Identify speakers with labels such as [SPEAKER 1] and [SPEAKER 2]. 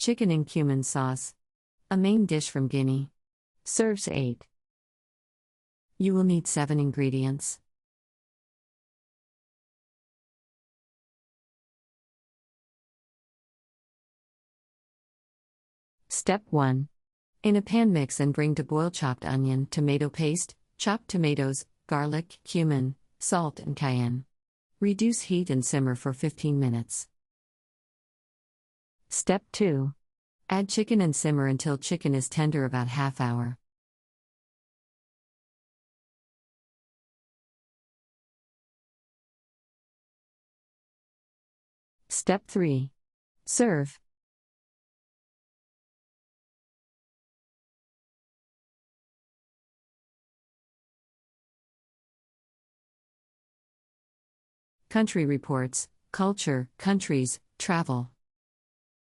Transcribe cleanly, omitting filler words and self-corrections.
[SPEAKER 1] Chicken in cumin sauce. A main dish from Guinea. Serves 8. You will need 7 ingredients. Step 1. In a pan, mix and bring to boil chopped onion, tomato paste, chopped tomatoes, garlic, cumin, salt and cayenne. Reduce heat and simmer for 15 minutes. Step 2. Add chicken and simmer until chicken is tender, about half hour. Step 3. Serve. Country Reports, Culture, Countries, Travel.